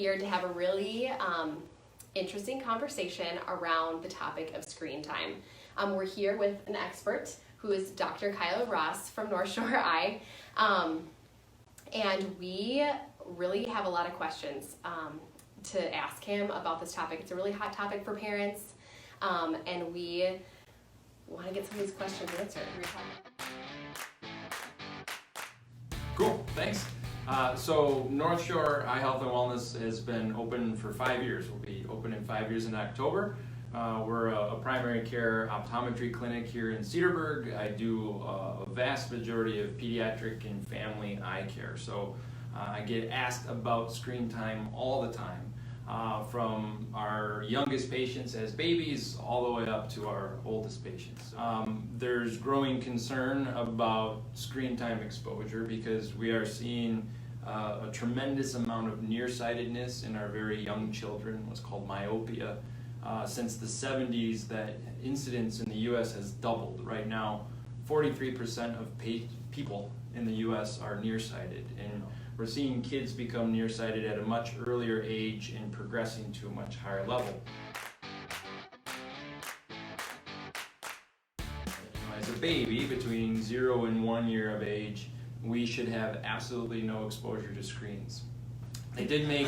here to have a really interesting conversation around the topic of screen time. We're here with an expert who is Dr. Kyle Ross from North Shore Eye, and we really have a lot of questions to ask him about this topic. It's a really hot topic for parents, and we want to get some of these questions answered. Cool, thanks. So North Shore Eye Health and Wellness has been open for 5 years. We'll be open in 5 years in October. We're a primary care optometry clinic here in Cedarbrurg. I do a vast majority of pediatric and family eye care. So I get asked about screen time all the time, from our youngest patients as babies all the way up to our oldest patients. There's growing concern about screen time exposure because we are seeing a tremendous amount of nearsightedness in our very young children, what's called myopia. Since the 70s, that incidence in the U.S. has doubled. Right now, 43% of people in the U.S. are nearsighted, and we're seeing kids become nearsighted at a much earlier age and progressing to a much higher level. As a baby, between 0 and 1 year of age, we should have absolutely no exposure to screens. They did make...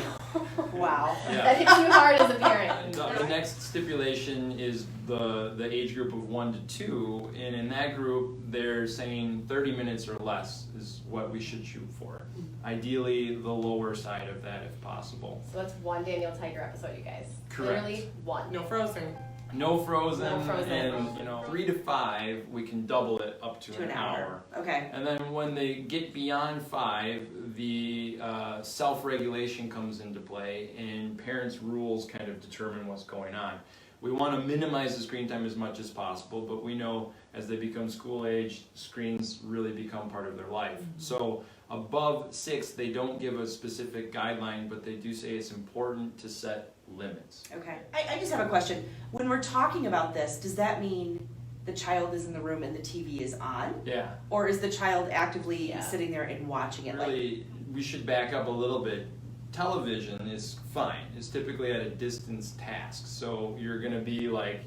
Wow. Yeah. That hits you hard as a parent. The next stipulation is the age group of 1 to 2, and in that group they're saying 30 minutes or less is what we should shoot for. Ideally the lower side of that if possible. So that's one Daniel Tiger episode, you guys. Correct. Literally one. No frozen. No frozen, No frozen. And 3 to 5 we can double it up to an hour. Okay. And then when they get beyond 5, the self-regulation comes into play, and parents' rules kind of determine what's going on. We want to minimize the screen time as much as possible, but we know as they become school age, screens really become part of their life. Mm-hmm. So above 6, they don't give a specific guideline, but they do say it's important to set limits. Okay. I just have a question. When we're talking about this, does that mean the child is in the room and the TV is on? Yeah. Or is the child actively sitting there and watching it? Really, we should back up a little bit. Television is fine. It's typically at a distance task. So you're going to be like,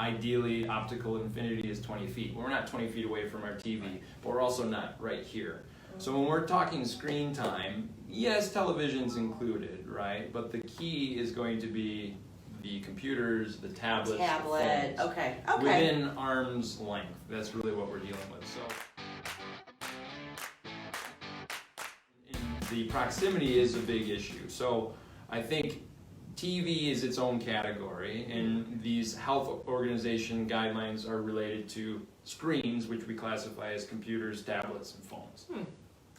ideally optical infinity is 20 feet. We're not 20 feet away from our TV, but we're also not right here. So when we're talking screen time, yes, television's included, right? But the key is going to be the computers, the tablets, the phones. Okay. Within arm's length. That's really what we're dealing with. So the proximity is a big issue. So I think TV is its own category, and these health organization guidelines are related to screens, which we classify as computers, tablets, and phones.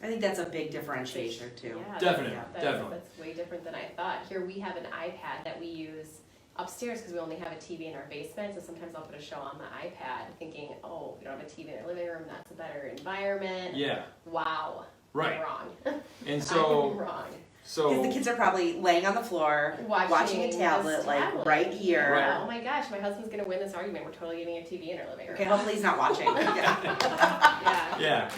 I think that's a big differentiator too. Yeah, Definitely. That's way different than I thought. Here we have an iPad that we use upstairs because we only have a TV in our basement, so sometimes I'll put a show on the iPad thinking, oh, we don't have a TV in our living room, that's a better environment. Yeah. Wow. Right. I'm wrong. And so... I'm wrong. So because the kids are probably laying on the floor, watching a tablet, like right here. Right. Oh my gosh, my husband's going to win this argument. We're totally getting a TV in our living room. Okay, hopefully he's not watching. Yeah.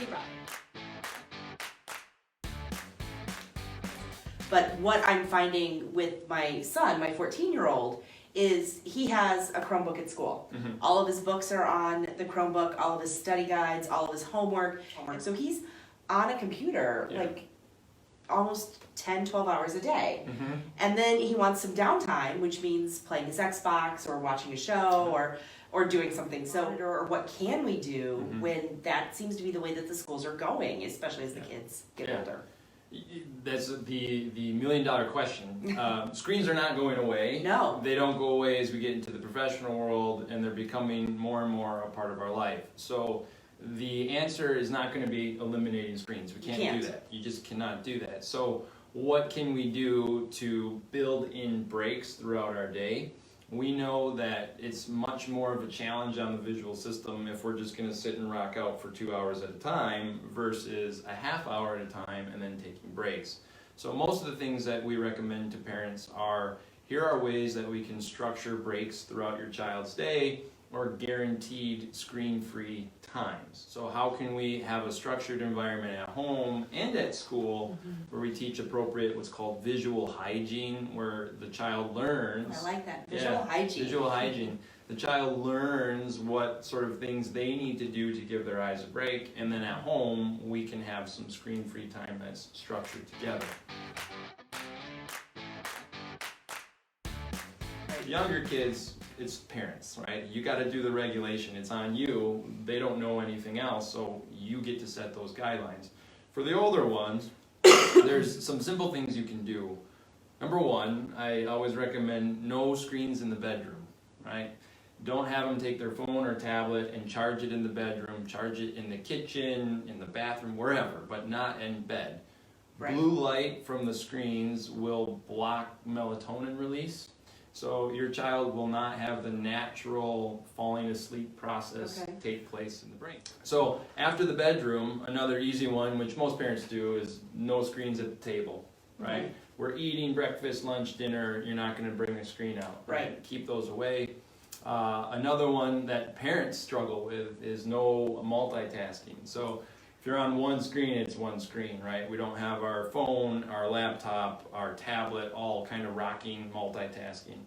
But what I'm finding with my son, my 14-year-old, is he has a Chromebook at school. Mm-hmm. All of his books are on the Chromebook, all of his study guides, all of his homework. And so he's on a computer like almost 10, 12 hours a day. Mm-hmm. And then he wants some downtime, which means playing his Xbox or watching a show or doing something. So, or what can we do when that seems to be the way that the schools are going, especially as the kids get older? That's the $1 million question. Screens are not going away. No. They don't go away as we get into the professional world, and they're becoming more and more a part of our life. So the answer is not going to be eliminating screens. We can't do that. You just cannot do that. So what can we do to build in breaks throughout our day? We know that it's much more of a challenge on the visual system if we're just going to sit and rock out for 2 hours at a time versus a half hour at a time and then taking breaks. So most of the things that we recommend to parents are, here are ways that we can structure breaks throughout your child's day or guaranteed screen-free times. So how can we have a structured environment at home and at school where we teach appropriate what's called visual hygiene, where the child learns. I like that. Visual hygiene. Visual hygiene. The child learns what sort of things they need to do to give their eyes a break, and then at home we can have some screen-free time that's structured together. Younger kids, it's parents, right? You got to do the regulation. It's on you. They don't know anything else, so you get to set those guidelines. For the older ones, there's some simple things you can do. Number one, I always recommend no screens in the bedroom, right? Don't have them take their phone or tablet and charge it in the bedroom. Charge it in the kitchen, in the bathroom, wherever, but not in bed. Right. Blue light from the screens will block melatonin release. So your child will not have the natural falling asleep process take place in the brain. So after the bedroom, another easy one, which most parents do, is no screens at the table, right? We're eating breakfast, lunch, dinner, you're not going to bring a screen out, right? Keep those away. Another one that parents struggle with is no multitasking. So if you're on one screen, it's one screen, right? We don't have our phone, our laptop, our tablet, all kind of rocking, multitasking.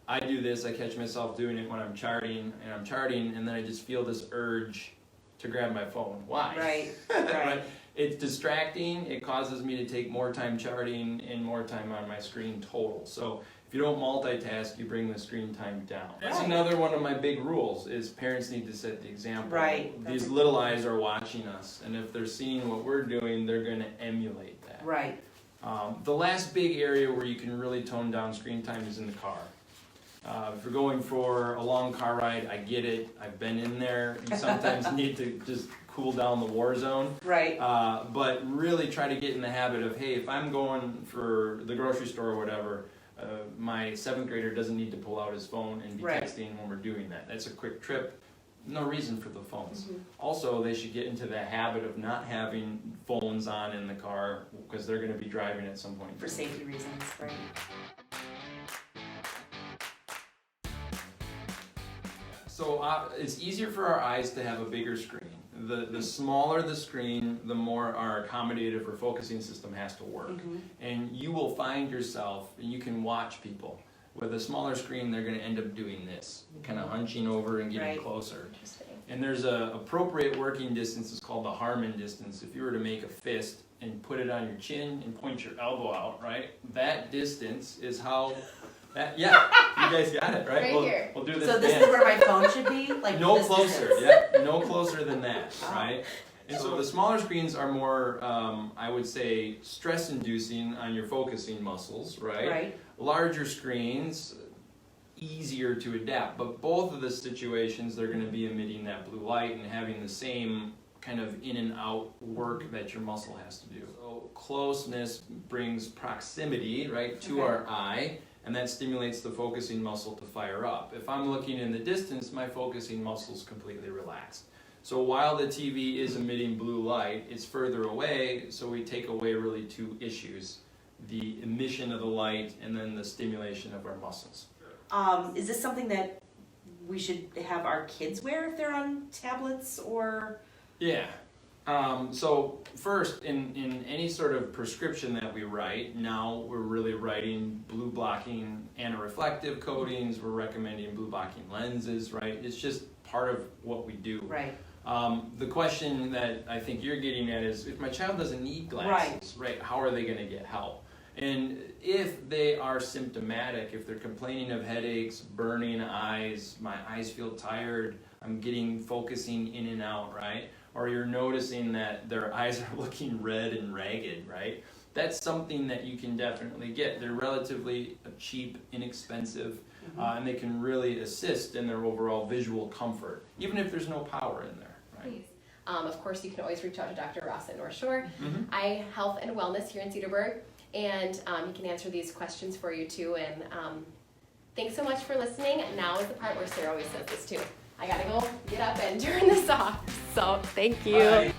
I do this, I catch myself doing it when I'm charting, and then I just feel this urge to grab my phone. Why? Right. Right? It's distracting, it causes me to take more time charting and more time on my screen total. So if you don't multitask, you bring the screen time down. That's another one of my big rules, is parents need to set the example. Right. These little eyes are watching us, and if they're seeing what we're doing, they're going to emulate that. Right. The last big area where you can really tone down screen time is in the car. If you're going for a long car ride, I get it. I've been in there. You sometimes need to just cool down the war zone. Right. But really try to get in the habit of, hey, if I'm going for the grocery store or whatever, my 7th grader doesn't need to pull out his phone and be texting when we're doing that. That's a quick trip. No reason for the phones. Also, they should get into the habit of not having phones on in the car because they're going to be driving at some point. For safety reasons, right. So it's easier for our eyes to have a bigger screen. The smaller the screen, the more our accommodative or focusing system has to work. And you will find yourself, and you can watch people, with a smaller screen, they're going to end up doing this, kind of hunching over and getting closer. And there's a appropriate working distance, it's called the Harmon Distance. If you were to make a fist and put it on your chin and point your elbow out, right? That distance is how... you guys got it, right? We'll do this. So this is where my phone should be? Like no closer, no closer than that, right? And so the smaller screens are more, I would say, stress-inducing on your focusing muscles, right? Larger screens, easier to adapt, but both of the situations, they're going to be emitting that blue light and having the same kind of in and out work that your muscle has to do. So closeness brings proximity, right, to our eye, and that stimulates the focusing muscle to fire up. If I'm looking in the distance, my focusing muscle's completely relaxed. So while the TV is emitting blue light, it's further away, so we take away really two issues: the emission of the light and then the stimulation of our muscles. Is this something that we should have our kids wear if they're on tablets or? Yeah. So first, in any sort of prescription that we write, now we're really writing blue blocking anti-reflective coatings, we're recommending blue blocking lenses, right? It's just part of what we do. Right. The question that I think you're getting at is, if my child doesn't need glasses, right, how are they going to get help? And if they are symptomatic, if they're complaining of headaches, burning eyes, my eyes feel tired, I'm getting focusing in and out, right? Or you're noticing that their eyes are looking red and ragged, right? That's something that you can definitely get. They're relatively cheap, inexpensive, and they can really assist in their overall visual comfort, even if there's no power in there, right? Of course, you can always reach out to Dr. Ross at North Shore, Eye Health and Wellness here in Cedarbrurg, and he can answer these questions for you too. And thanks so much for listening. Now is the part where Sarah always says this too. I gotta go get up and turn this off. So thank you. Bye.